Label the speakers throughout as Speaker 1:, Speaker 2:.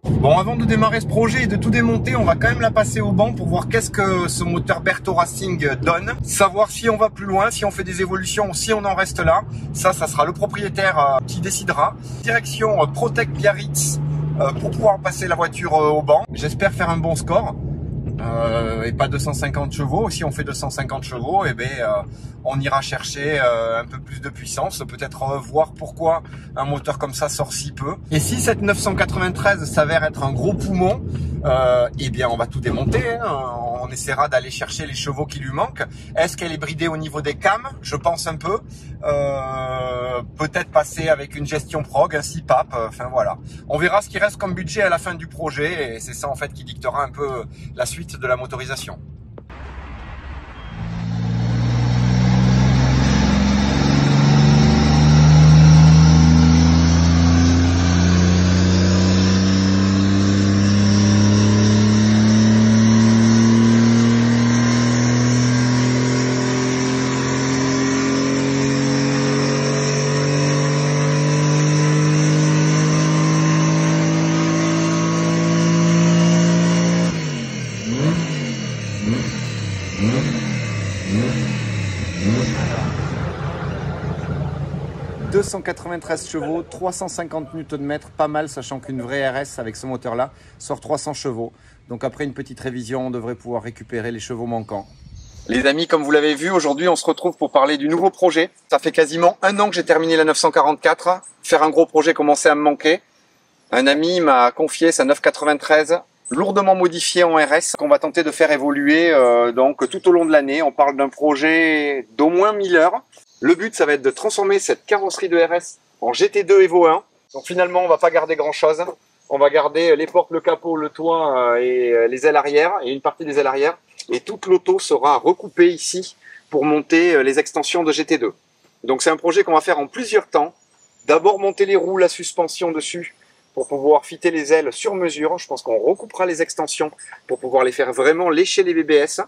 Speaker 1: Bon, avant de démarrer ce projet et de tout démonter, on va quand même la passer au banc pour voir qu'est-ce que ce moteur Berthaud Racing donne. Savoir si on va plus loin, si on fait des évolutions ou si on en reste là. Ça sera le propriétaire qui décidera. Direction Protec Biarritz pour pouvoir passer la voiture au banc. J'espère faire un bon score. Et pas 250 chevaux. Si on fait 250 chevaux, eh ben, on ira chercher un peu plus de puissance, peut-être voir pourquoi un moteur comme ça sort si peu. Et si cette 993 s'avère être un gros poumon, eh bien on va tout démonter, hein. On essaiera d'aller chercher les chevaux qui lui manquent. Est-ce qu'elle est bridée au niveau des cams? Je pense un peu. Peut-être passer avec une gestion prog, un CPAP, enfin voilà. On verra ce qui reste comme budget à la fin du projet et c'est ça en fait qui dictera un peu la suite de la motorisation. « 293 chevaux, 350 Nm, pas mal, sachant qu'une vraie RS avec ce moteur-là sort 300 chevaux. Donc après une petite révision, on devrait pouvoir récupérer les chevaux manquants. Les amis, comme vous l'avez vu, aujourd'hui on se retrouve pour parler du nouveau projet. Ça fait quasiment un an que j'ai terminé la 944. Faire un gros projet commençait à me manquer. Un ami m'a confié sa 993, lourdement modifiée en RS, qu'on va tenter de faire évoluer donc tout au long de l'année. On parle d'un projet d'au moins 1000 heures. Le but, ça va être de transformer cette carrosserie de RS en GT2 Evo 1. Donc finalement, on va pas garder grand-chose. On va garder les portes, le capot, le toit et les ailes arrière, et une partie des ailes arrière. Et toute l'auto sera recoupée ici pour monter les extensions de GT2. Donc c'est un projet qu'on va faire en plusieurs temps. D'abord monter les roues, la suspension dessus pour pouvoir fitter les ailes sur mesure. Je pense qu'on recoupera les extensions pour pouvoir les faire vraiment lécher les BBS.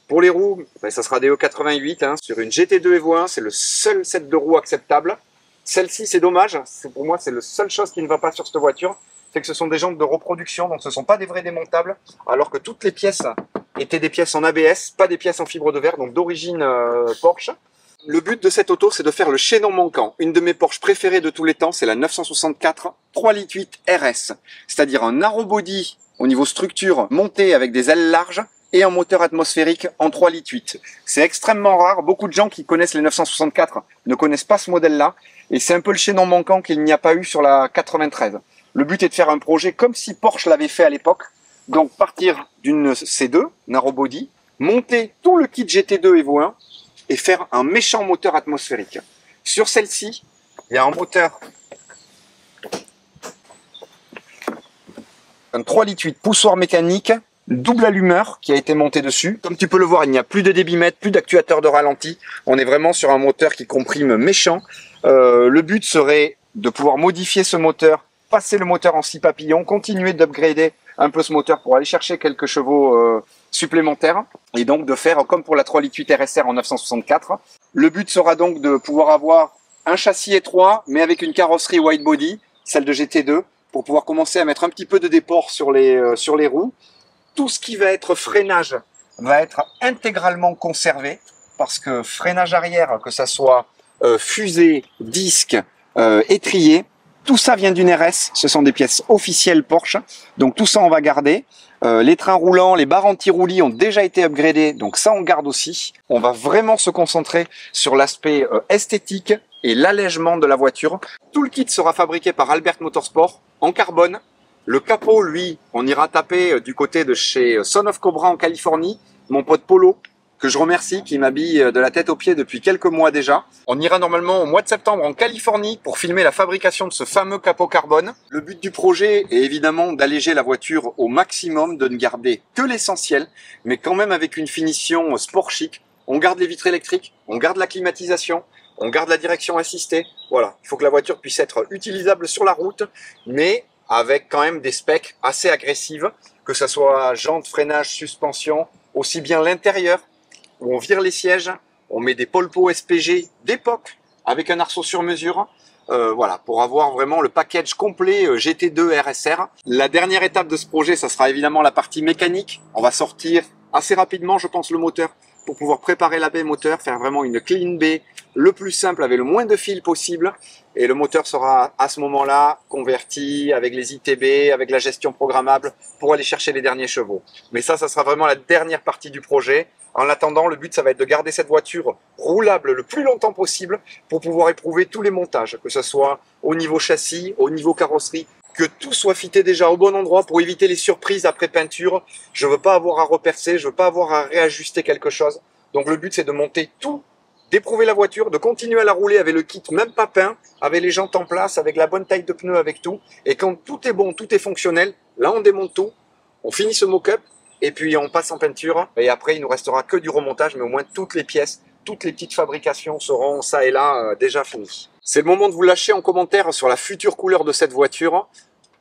Speaker 1: Pour les roues, ben, ça sera des E88 hein, sur une GT2 Evo 1, c'est le seul set de roues acceptable. Celle-ci, c'est dommage, pour moi, c'est la seule chose qui ne va pas sur cette voiture, c'est que ce sont des jantes de reproduction, donc ce ne sont pas des vrais démontables, alors que toutes les pièces étaient des pièces en ABS, pas des pièces en fibre de verre, donc d'origine Porsche. Le but de cette auto, c'est de faire le chaînon manquant. Une de mes Porsche préférées de tous les temps, c'est la 964 3,8 litres RS, c'est-à-dire un narrow body au niveau structure monté avec des ailes larges, et un moteur atmosphérique en 3,8 litres. C'est extrêmement rare. Beaucoup de gens qui connaissent les 964 ne connaissent pas ce modèle-là. Et c'est un peu le chaînon manquant qu'il n'y a pas eu sur la 93. Le but est de faire un projet comme si Porsche l'avait fait à l'époque. Donc partir d'une C2, narrow body, monter tout le kit GT2 Evo 1 et faire un méchant moteur atmosphérique. Sur celle-ci, il y a un moteur, un 3,8 litres poussoir mécanique, double allumeur qui a été monté dessus. Comme tu peux le voir, il n'y a plus de débitmètre, plus d'actuateur de ralenti. On est vraiment sur un moteur qui comprime méchant. Le but serait de pouvoir modifier ce moteur, passer le moteur en 6 papillons, continuer d'upgrader un peu ce moteur pour aller chercher quelques chevaux supplémentaires et donc de faire comme pour la 3,8 litres RSR en 964. Le but sera donc de pouvoir avoir un châssis étroit mais avec une carrosserie wide body, celle de GT2, pour pouvoir commencer à mettre un petit peu de déport sur les roues. Tout ce qui va être freinage va être intégralement conservé parce que freinage arrière, que ça soit fusée, disque, étrier, tout ça vient d'une RS. Ce sont des pièces officielles Porsche. Donc tout ça on va garder. Les trains roulants, les barres anti-roulis ont déjà été upgradés, donc ça on garde aussi. On va vraiment se concentrer sur l'aspect esthétique et l'allègement de la voiture. Tout le kit sera fabriqué par Albert Motorsport en carbone. Le capot, lui, on ira taper du côté de chez Son of Cobra en Californie. Mon pote Polo, que je remercie, qui m'habille de la tête aux pieds depuis quelques mois déjà. On ira normalement au mois de septembre en Californie pour filmer la fabrication de ce fameux capot carbone. Le but du projet est évidemment d'alléger la voiture au maximum, de ne garder que l'essentiel, mais quand même avec une finition sport chic. On garde les vitres électriques, on garde la climatisation, on garde la direction assistée. Voilà, il faut que la voiture puisse être utilisable sur la route, mais avec quand même des specs assez agressives, que ce soit jantes, freinage, suspension, aussi bien l'intérieur, où on vire les sièges, on met des Polpo SPG d'époque avec un arceau sur mesure, voilà, pour avoir vraiment le package complet GT2 RSR. La dernière étape de ce projet, ça sera évidemment la partie mécanique. On va sortir assez rapidement, je pense, le moteur pour pouvoir préparer la baie moteur, faire vraiment une clean baie le plus simple avec le moins de fils possible. Et le moteur sera à ce moment-là converti avec les ITB, avec la gestion programmable pour aller chercher les derniers chevaux. Mais ça sera vraiment la dernière partie du projet. En attendant, le but, ça va être de garder cette voiture roulable le plus longtemps possible pour pouvoir éprouver tous les montages, que ce soit au niveau châssis, au niveau carrosserie, que tout soit fité déjà au bon endroit pour éviter les surprises après peinture. Je veux pas avoir à repercer, je veux pas avoir à réajuster quelque chose. Donc le but, c'est de monter tout, d'éprouver la voiture, de continuer à la rouler avec le kit même pas peint, avec les jantes en place, avec la bonne taille de pneus, avec tout. Et quand tout est bon, tout est fonctionnel, là on démonte tout, on finit ce mock-up, et puis on passe en peinture, et après il nous restera que du remontage, mais au moins toutes les pièces, toutes les petites fabrications seront ça et là déjà finies. C'est le moment de vous lâcher en commentaire sur la future couleur de cette voiture.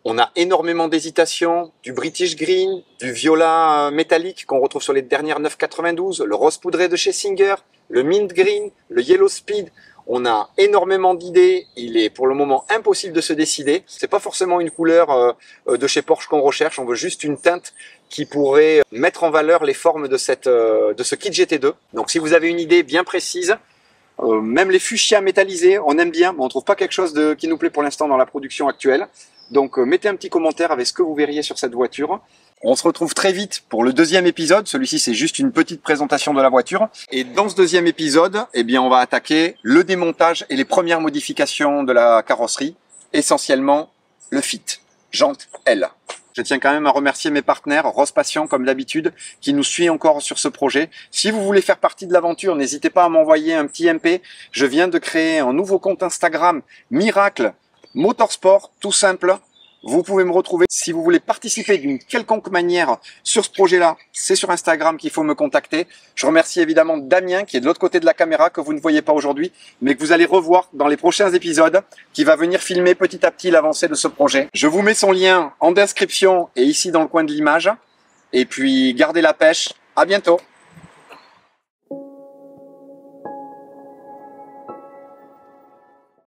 Speaker 1: On a énormément d'hésitations, du British Green, du viola métallique qu'on retrouve sur les dernières 992, le rose poudré de chez Singer, le mint green, le yellow speed. On a énormément d'idées, il est pour le moment impossible de se décider. C'est pas forcément une couleur de chez Porsche qu'on recherche, on veut juste une teinte qui pourrait mettre en valeur les formes de ce kit GT2. Donc si vous avez une idée bien précise, même les fuchsias métallisés, on aime bien, mais on trouve pas quelque chose qui nous plaît pour l'instant dans la production actuelle. Donc mettez un petit commentaire avec ce que vous verriez sur cette voiture. On se retrouve très vite pour le deuxième épisode. Celui-ci, c'est juste une petite présentation de la voiture. Et dans ce deuxième épisode, eh bien, on va attaquer le démontage et les premières modifications de la carrosserie. Essentiellement, le fit. Jante L. Je tiens quand même à remercier mes partenaires, Rose Passion, comme d'habitude, qui nous suit encore sur ce projet. Si vous voulez faire partie de l'aventure, n'hésitez pas à m'envoyer un petit MP. Je viens de créer un nouveau compte Instagram, Miracle Motorsport, tout simple. Vous pouvez me retrouver si vous voulez participer d'une quelconque manière sur ce projet-là. C'est sur Instagram qu'il faut me contacter. Je remercie évidemment Damien qui est de l'autre côté de la caméra, que vous ne voyez pas aujourd'hui, mais que vous allez revoir dans les prochains épisodes, qui va venir filmer petit à petit l'avancée de ce projet. Je vous mets son lien en description et ici dans le coin de l'image. Et puis gardez la pêche. À bientôt.